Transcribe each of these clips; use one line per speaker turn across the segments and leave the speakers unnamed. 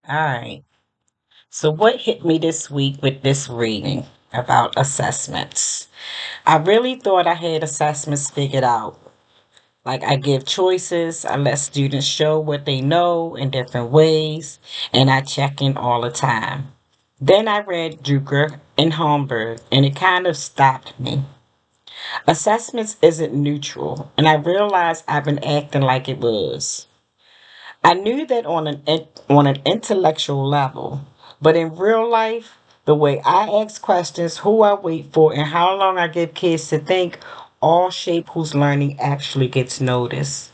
All right. So, what hit me this week with this reading about assessments? I really thought I had assessments figured out. Like, I give choices, I let students show what they know in different ways, and I check in all the time. Then I read Drucker and Holmberg, and it kind of stopped me. Assessments isn't neutral, and I realized I've been acting like it was. I knew that on an intellectual level, but in real life, the way I ask questions, who I wait for, and how long I give kids to think all shape whose learning actually gets noticed.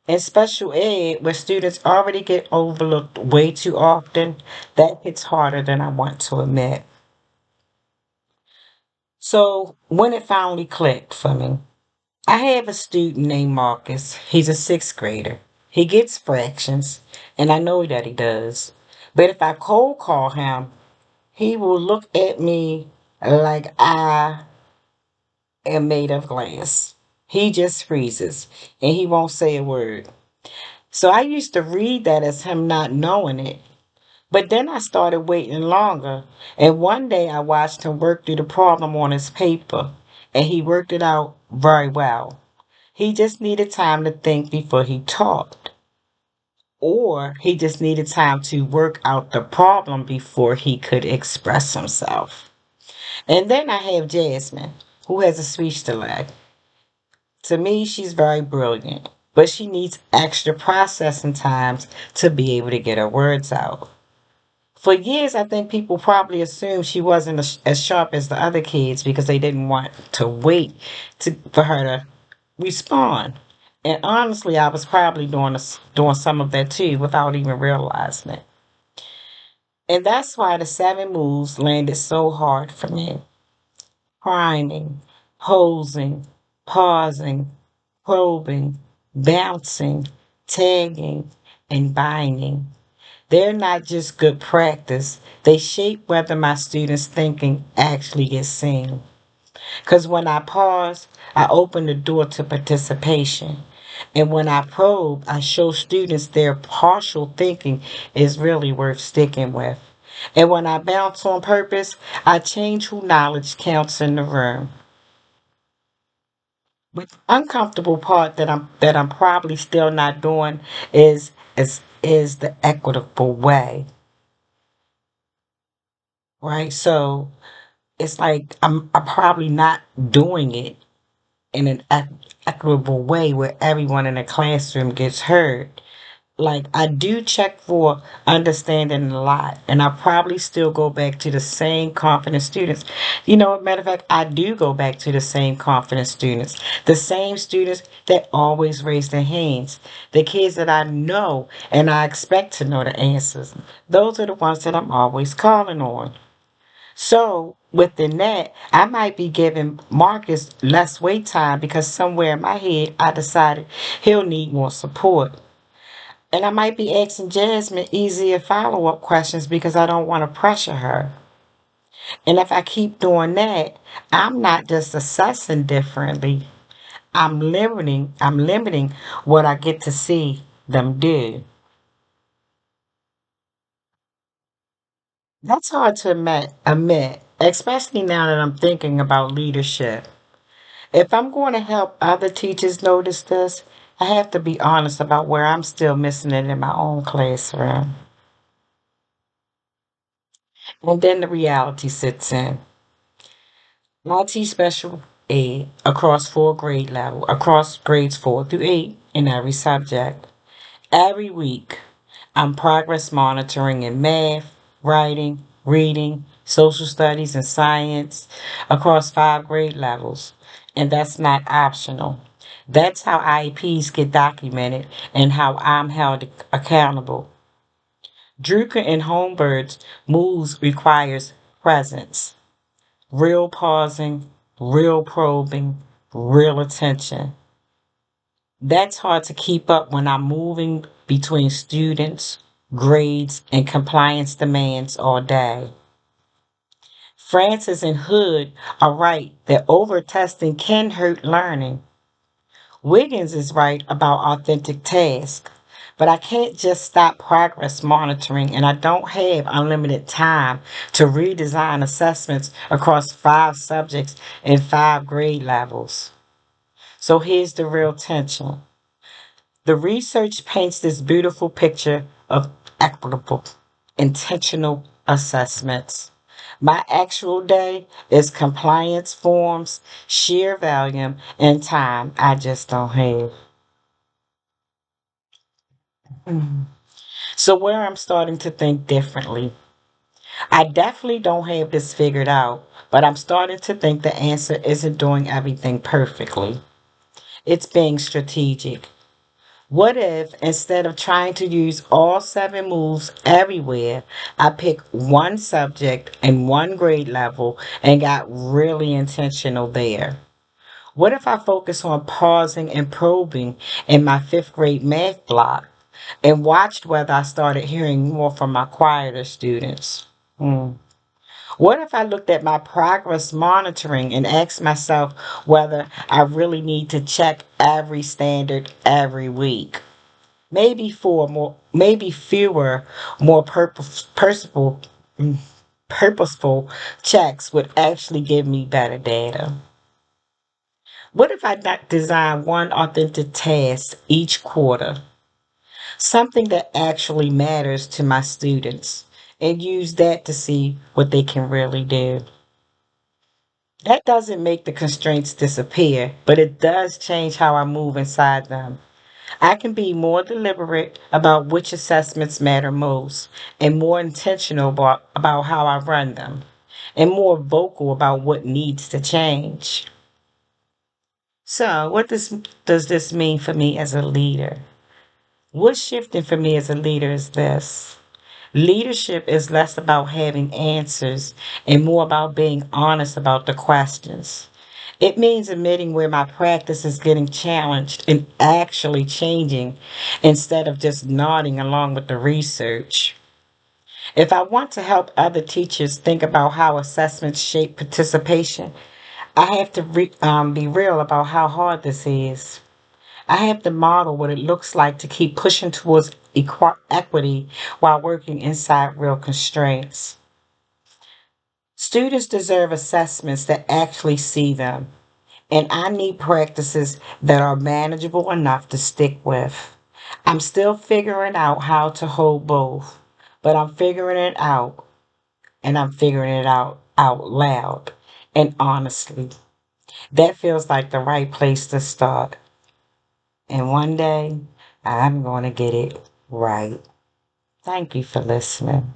In special ed, where students already get overlooked way too often, that hits harder than I want to admit. So when it finally clicked for me, I have a student named Marcus. He's a sixth grader. He gets fractions, and I know that he does. But if I cold call him, he will look at me like I am made of glass. He just freezes and he won't say a word. So I used to read that as him not knowing it. But then I started waiting longer, and one day I watched him work through the problem on his paper, and he worked it out very well. He just needed time to think before he talked, or he just needed time to work out the problem before he could express himself. And then I have Jasmine, who has a speech delay. To me, she's very brilliant, but she needs extra processing times to be able to get her words out. For years, I think people probably assumed she wasn't as sharp as the other kids because they didn't want to wait for her to respond. And honestly, I was probably doing some of that too without even realizing it. And that's why the seven moves landed so hard for me. Priming, hosing, pausing, probing, bouncing, tagging, and binding. They're not just good practice, they shape whether my students' thinking actually gets seen. Because when I pause, I open the door to participation. And when I probe, I show students their partial thinking is really worth sticking with. And when I bounce on purpose, I change who knowledge counts in the room. But the uncomfortable part that I'm probably still not doing is the equitable way, right? So it's like I'm probably not doing it in an equitable way where everyone in the classroom gets heard. Like I do check for understanding a lot, and I probably still go back to the same confident students. Matter of fact, I do go back to the same confident students, the same students that always raise their hands, the kids that I know and I expect to know the answers. Those are the ones that I'm always calling on. So within that, I might be giving Marcus less wait time because somewhere in my head I decided he'll need more support. And I might be asking Jasmine easier follow up questions because I don't want to pressure her. And if I keep doing that, I'm not just assessing differently. I'm limiting what I get to see them do. That's hard to admit, especially now that I'm thinking about leadership. If I'm going to help other teachers notice this, I have to be honest about where I'm still missing it in my own classroom. And then the reality sits in. I teach special ed across across grades 4 through 8 in every subject. Every week, I'm progress monitoring in math, writing, reading, social studies, and science across 5 grade levels. And that's not optional. That's how IEPs get documented and how I'm held accountable. Drucker and Holmberg's moves requires presence, real pausing, real probing, real attention. That's hard to keep up when I'm moving between students, grades, and compliance demands all day. Francis and Hood are right that over testing can hurt learning. Wiggins is right about authentic tasks. But I can't just stop progress monitoring, and I don't have unlimited time to redesign assessments across 5 subjects and 5 grade levels. So here's the real tension. The research paints this beautiful picture of equitable, intentional assessments. My actual day is compliance forms, sheer volume, and time I just don't have. Mm. So, where I'm starting to think differently, I definitely don't have this figured out, but I'm starting to think the answer isn't doing everything perfectly. It's being strategic. What if, instead of trying to use all 7 moves everywhere, I pick one subject and one grade level and got really intentional there? What if I focus on pausing and probing in my 5th grade math block and watched whether I started hearing more from my quieter students? Hmm. What if I looked at my progress monitoring and asked myself whether I really need to check every standard every week? Maybe fewer, more mm, purposeful checks would actually give me better data. What if I not design one authentic task each quarter, something that actually matters to my students, and use that to see what they can really do? That doesn't make the constraints disappear, but it does change how I move inside them. I can be more deliberate about which assessments matter most, and more intentional about how I run them, and more vocal about what needs to change. So, does this mean for me as a leader? What's shifting for me as a leader is this: leadership is less about having answers and more about being honest about the questions. It means admitting where my practice is getting challenged and actually changing instead of just nodding along with the research. If I want to help other teachers think about how assessments shape participation, I have to be real about how hard this is. I have to model what it looks like to keep pushing towards equity while working inside real constraints. Students deserve assessments that actually see them, and I need practices that are manageable enough to stick with. I'm still figuring out how to hold both, but I'm figuring it out, and I'm figuring it out loud. And honestly, that feels like the right place to start. And one day, I'm going to get it right. Thank you for listening.